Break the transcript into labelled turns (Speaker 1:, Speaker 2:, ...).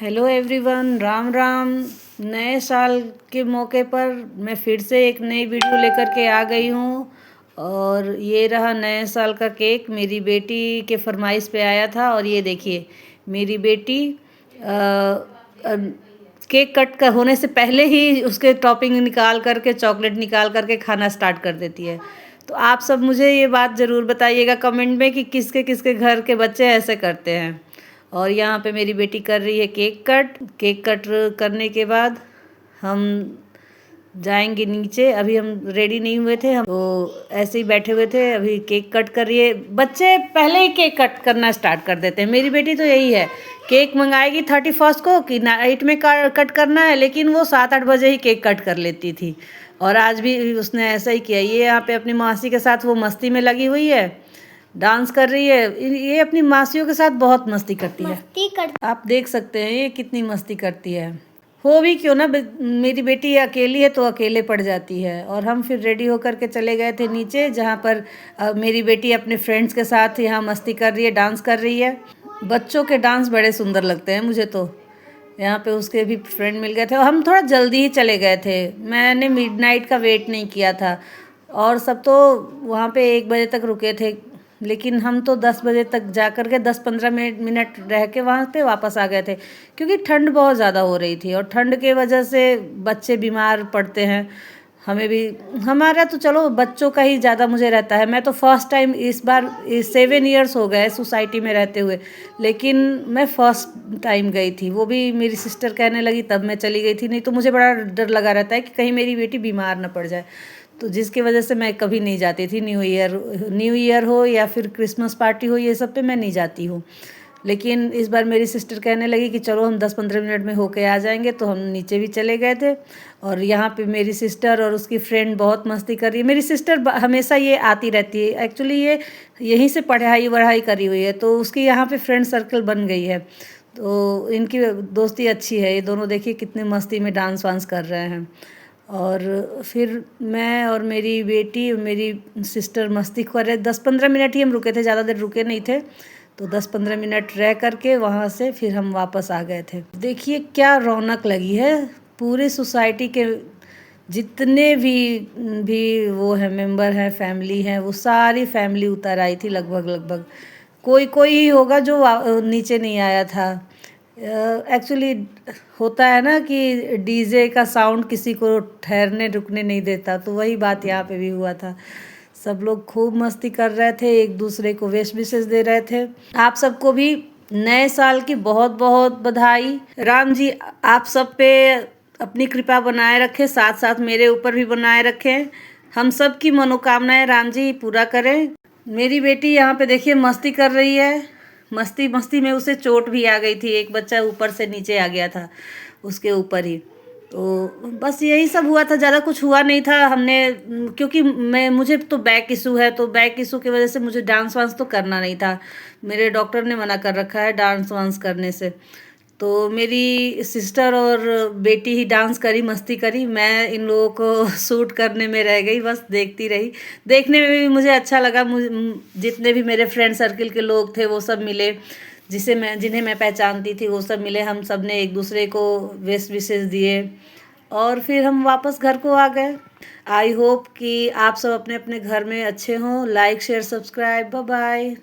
Speaker 1: Hello everyone, Ram Ram. नए साल के मौके पर मैं फिर से एक नई वीडियो लेकर के आ गई हूँ। और ये रहा नए साल का केक, मेरी बेटी के फरमाइश पे आया था। और ये देखिए, मेरी बेटी केक कट का होने से पहले ही उसके टॉपिंग निकाल करके, चॉकलेट निकाल करके खाना स्टार्ट कर देती है। तो आप सब मुझे ये बात ज़रूर बताइएगा कमेंट में कि किसके किसके घर के बच्चे ऐसे करते हैं। और यहाँ पे मेरी बेटी कर रही है केक कट करने के बाद हम जाएंगे नीचे। अभी हम रेडी नहीं हुए थे, हम तो ऐसे ही बैठे हुए थे। अभी केक कट कर रही है। बच्चे पहले ही केक कट करना स्टार्ट कर देते हैं। मेरी बेटी तो यही है, केक मंगाएगी 31 को कि नाइट में कट करना है, लेकिन वो 7-8 बजे ही केक कट कर लेती थी। और आज भी उसने ऐसा ही किया। ये यहाँ पे अपनी मासी के साथ वो मस्ती में लगी हुई है, डांस कर रही है। ये अपनी मासियों के साथ बहुत मस्ती करती है। आप देख सकते हैं ये कितनी मस्ती करती है। हो भी क्यों ना, मेरी बेटी अकेली है तो अकेले पड़ जाती है। और हम फिर रेडी होकर के चले गए थे नीचे, जहाँ पर मेरी बेटी अपने फ्रेंड्स के साथ यहाँ मस्ती कर रही है, डांस कर रही है। बच्चों के डांस बड़े सुंदर लगते हैं मुझे तो। यहाँ पे उसके भी फ्रेंड मिल गए थे और हम थोड़ा जल्दी ही चले गए थे। मैंने मिडनाइट का वेट नहीं किया था। और सब तो वहाँ पे 1 बजे तक रुके थे, लेकिन हम तो 10 बजे तक जा कर के 10-15 मिनट रह के वहाँ पे वापस आ गए थे, क्योंकि ठंड बहुत ज़्यादा हो रही थी। और ठंड के वजह से बच्चे बीमार पड़ते हैं, हमें भी। हमारा तो चलो बच्चों का ही ज़्यादा मुझे रहता है। मैं तो फर्स्ट टाइम इस बार 7 ईयर्स हो गए सोसाइटी में रहते हुए, लेकिन मैं फर्स्ट टाइम गई थी। वो भी मेरी सिस्टर कहने लगी तब मैं चली गई थी, नहीं तो मुझे बड़ा डर लगा रहता है कि कहीं मेरी बेटी बीमार ना पड़ जाए। तो जिसकी वजह से मैं कभी नहीं जाती थी। न्यू ईयर हो या फिर क्रिसमस पार्टी हो, ये सब पे मैं नहीं जाती हूँ। लेकिन इस बार मेरी सिस्टर कहने लगी कि चलो हम 10-15 मिनट में होके आ जाएंगे, तो हम नीचे भी चले गए थे। और यहाँ पे मेरी सिस्टर और उसकी फ्रेंड बहुत मस्ती कर रही है। मेरी सिस्टर हमेशा ये आती रहती है, एक्चुअली ये यहीं से पढ़ाई वढ़ाई करी हुई है, तो उसकी यहाँ पे फ्रेंड सर्कल बन गई है। तो इनकी दोस्ती अच्छी है। ये दोनों देखिए कितने मस्ती में डांस वांस कर रहे हैं। और फिर मैं और मेरी बेटी और मेरी सिस्टर मस्ती कर रहे। 10-15 मिनट ही हम रुके थे, ज़्यादा देर रुके नहीं थे। तो 10-15 मिनट रह करके वहाँ से फिर हम वापस आ गए थे। देखिए क्या रौनक लगी है। पूरे सोसाइटी के जितने भी वो है मेंबर हैं, फैमिली हैं, वो सारी फैमिली उतर आई थी लगभग लगभग। कोई कोई ही होगा जो नीचे नहीं आया था। एक्चुअली होता है ना कि डीजे का साउंड किसी को ठहरने रुकने नहीं देता, तो वही बात यहाँ पे भी हुआ था। सब लोग खूब मस्ती कर रहे थे, एक दूसरे को विश विशेस दे रहे थे। आप सबको भी नए साल की बहुत बहुत बधाई। राम जी आप सब पे अपनी कृपा बनाए रखें, साथ साथ मेरे ऊपर भी बनाए रखें। हम सब की मनोकामनाएं राम जी पूरा करें। मेरी बेटी यहाँ पे देखिए मस्ती कर रही है। मस्ती मस्ती में उसे चोट भी आ गई थी, एक बच्चा ऊपर से नीचे आ गया था उसके ऊपर ही। तो बस यही सब हुआ था, ज़्यादा कुछ हुआ नहीं था। हमने क्योंकि मुझे तो बैक इशू है, तो बैक इशू की वजह से मुझे डांस वांस तो करना नहीं था। मेरे डॉक्टर ने मना कर रखा है डांस वांस करने से। तो मेरी सिस्टर और बेटी ही डांस करी, मस्ती करी। मैं इन लोगों को शूट करने में रह गई, बस देखती रही। देखने में भी मुझे अच्छा लगा। जितने भी मेरे फ्रेंड सर्किल के लोग थे वो सब मिले, जिन्हें मैं पहचानती थी वो सब मिले। हम सब ने एक दूसरे को विश विशेस दिए और फिर हम वापस घर को आ गए। आई होप कि आप सब अपने अपने घर में अच्छे हों। Like share subscribe, bye bye.